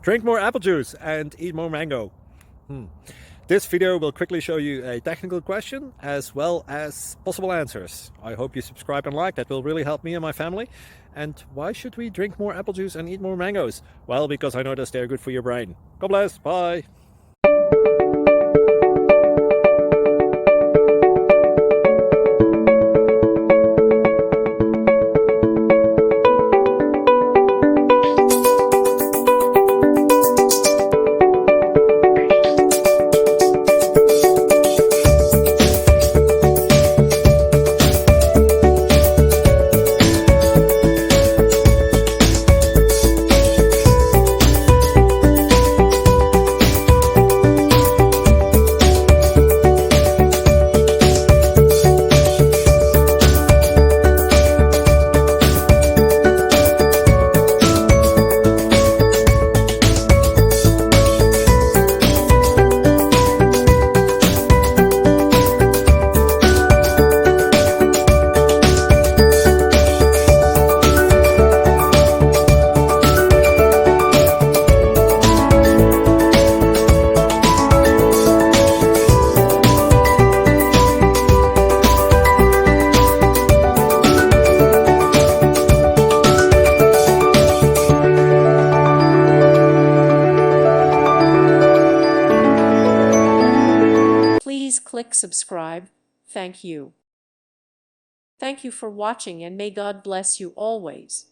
Drink more apple juice and eat more mango. This video will quickly show you a technical question as well as possible answers. I hope you subscribe and like, that will really help me and my family. And why should we drink more apple juice and eat more mangoes? Well, because I noticed they're good for your brain. God bless, bye! Please click subscribe. Thank you. Thank you for watching, and may God bless you always.